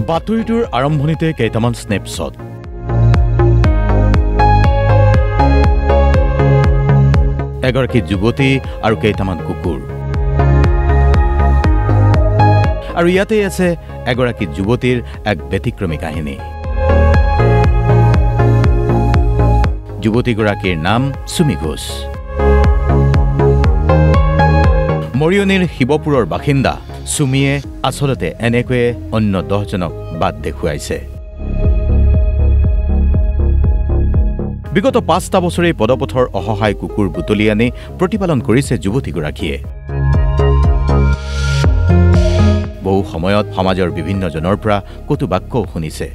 বাতৰিটোৰ আৰম্ভণিতে কেইটামান স্নেপশ্বট এগৰাকী যুৱতী আৰু কেইটামান কুকুৰ আৰু ইয়াতে আছে এগৰাকী যুৱতীৰ এক ব্যতিক্ৰমী কাহিনী যুৱতীগৰাকীৰ নাম সুমি ঘোষ মৰিয়নিৰ শিৱপুৰৰ বাসিন্দা সুমিয়ে আচলতে এনেকৈয়ে অন্য 10 জনক বাদ দেখুৱাইছে বিগত 5টা বছৰে পদপথৰ অসহায় কুকুৰ বুটলি আনি প্ৰতিপালন কৰিছে যুৱতীগৰাকীয়ে বহু সময়ত সমাজৰ বিভিন্ন জনৰ পৰা কটু বাক্যও শুনিছে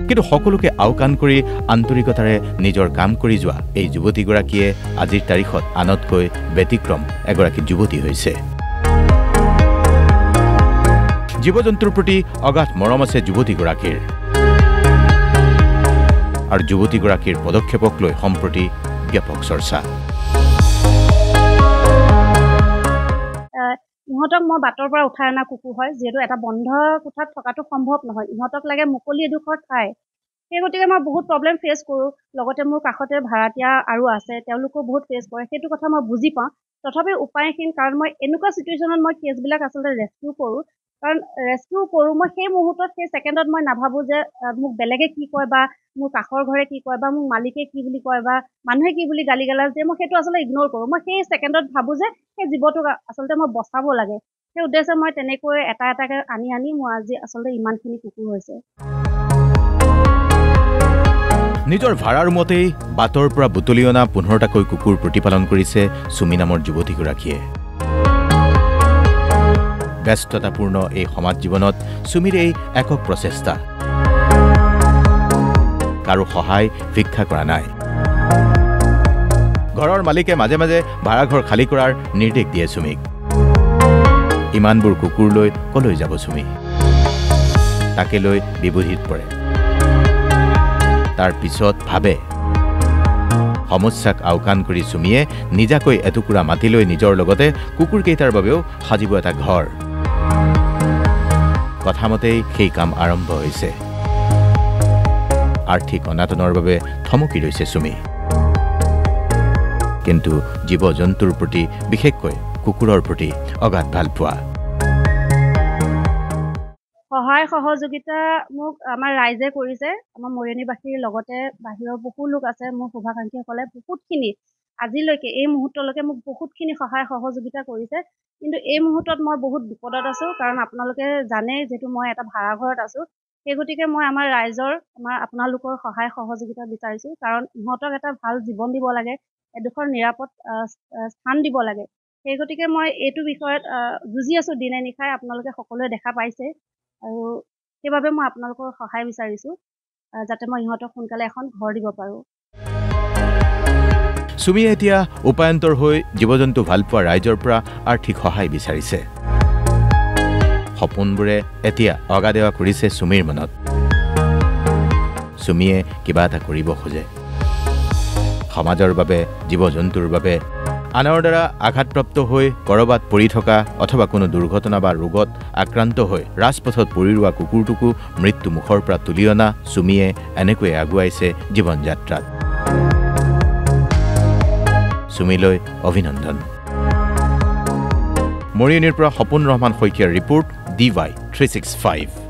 কিন্তু সকলোকে আওকাণ কৰি আন্তৰিকতাৰে নিজৰ কাম কৰি যোৱা এই যুৱতীগৰাকীয়ে আজিৰ তাৰিখত আনতকৈ ব্যতিক্ৰম এগৰাকী যুৱতী হৈছে জীৱ-জন্তুৰ প্ৰতি অগাধ মৰম আছে যুৱতীগৰাকীৰ আৰু যুৱতীগৰাকীৰ পদক্ষেপক লৈ সম্প্ৰতি ব্যাপক চৰ্চা ইহঁতক মই বাটৰ পৰা উঠাই অনা কুকুৰ হয় যিহেতু এটা বন্ধ কোঠাত থকাটো সম্ভৱ নহয় ইহঁতক লাগে মুকলি এডোখৰ ঠাই সেই গতিকে মই বহুত প্ৰব্লেম ফেচ কৰোঁ লগতে মোৰ কাষতে ভাড়াতীয়া আৰু আছে তেওঁলোকেও বহুত ফেচ কৰে সেইটো কথা মই বুজি পাওঁ তথাপি উপায়হীন কাৰণ মই এনেকুৱা চিটুৱেশ্যনত মই কেছবিলাক আচলতে ৰেস্কিউ কৰোঁ কাৰণ ৰেস্কিউ কৰোঁ মই সেই মুহূৰ্তত সেই ছেকেণ্ডত মই নাভাবোঁ যে মোক বেলেগে কি কয় বা মোৰ কাষৰ ঘৰে কি কয় বা মোক মালিকে কি বুলি কয় বা মানুহে কি বুলি গালি গালাজ দিয়ে মই সেইটো আচলতে ইগন'ৰ কৰোঁ মই সেই ছেকেণ্ডত ভাবোঁ যে সেই জীৱটোক আচলতে মই বচাব লাগে সেই উদ্দেশ্যে মই তেনেকৈ এটা এটাকৈ আনি মই আজি আচলতে ইমানখিনি কুকুৰ হৈছে নিজৰ ভাড়া ৰুমতেই বাটৰ পৰা বুটলি অনা 15টাকৈ কুকুৰ প্ৰতিপালন কৰিছে সুমি নামৰ যুৱতীগৰাকীয়ে ব্যস্ততাপূৰ্ণ এই সমাজ জীৱনত সুমিৰ এই একক প্ৰচেষ্টা কাৰো সহায় ভিক্ষা কৰা নাই ঘৰৰ মালিকে মাজে মাজে ভাড়াঘৰ খালী কৰাৰ নিৰ্দেশ দিয়ে সুমিক ইমানবোৰ কুকুৰ লৈ কলৈ যাব সুমি তাকে লৈ বিবুধিত পৰে তাৰ পিছত ভাবে সমস্যাক আওকাণ কৰি সুমিয়ে নিজাকৈ এটুকুৰা মাটি লৈ নিজৰ লগতে কুকুৰকেইটাৰ বাবেও সাজিব এটা ঘৰ কথামতেই সেই কাম আৰম্ভ হৈছে আৰ্থিক অনাটনৰ বাবে থমকি ৰৈছে সুমি কিন্তু জীৱ-জন্তুৰ প্ৰতি বিশেষকৈ কুকুৰৰ প্ৰতি অগাধ ভালপোৱা সহায় সহযোগিতা মোক আমাৰ ৰাইজে কৰিছে আমাৰ মৰিয়নিবাসীৰ লগতে বাহিৰৰ বহু লোক আছে মোৰ শুভাকাংক্ষীসকলে বহুতখিনি আজিলৈকে এই মুহূৰ্তলৈকে মোক বহুতখিনি সহায় সহযোগিতা কৰিছে কিন্তু এই মুহূৰ্তত মই বহুত বিপদত আছোঁ কাৰণ আপোনালোকে জানে যিহেতু মই এটা ভাড়াঘৰত আছোঁ সেই গতিকে মই আমাৰ ৰাইজৰ আপোনালোকৰ সহায় সহযোগিতা বিচাৰিছোঁ কাৰণ ইহঁতক এটা ভাল জীৱন দিব লাগে এডোখৰ নিৰাপদ স্থান দিব লাগে সেই গতিকে মই এইটো বিষয়ত যুঁজি আছোঁ দিনে নিশাই আপোনালোকে সকলোৱে দেখা পাইছে আৰু সেইবাবে মই আপোনালোকৰ সহায় বিচাৰিছোঁ যাতে মই ইহঁতক সোনকালে এখন ঘৰ দিব পাৰোঁ সুমিয়ে এতিয়া উপায়ন্তৰ হৈ জীৱ-জন্তু ভালপোৱা ৰাইজৰ পৰা আৰ্থিক সহায় বিচাৰিছে সপোনবোৰে এতিয়া অগাদেৱা কৰিছে সুমিৰ মনত সুমিয়ে কিবা এটা কৰিব খোজে সমাজৰ বাবে জীৱ-জন্তুৰ বাবে আনৰ দ্বাৰা আঘাতপ্ৰাপ্ত হৈ কৰবাত পৰি থকা অথবা কোনো দুৰ্ঘটনা বা ৰোগত আক্ৰান্ত হৈ ৰাজপথত পৰি ৰোৱা কুকুৰটোকো মৃত্যু মুখৰ পৰা তুলি অনা সুমিয়ে এনেকৈ আগুৱাইছে জীৱন যাত্ৰাত সুমিলৈ অভিনন্দন মৰিয়নিৰ পৰা সপোন ৰহমান শইকীয়াৰ ৰিপৰ্ট DY 365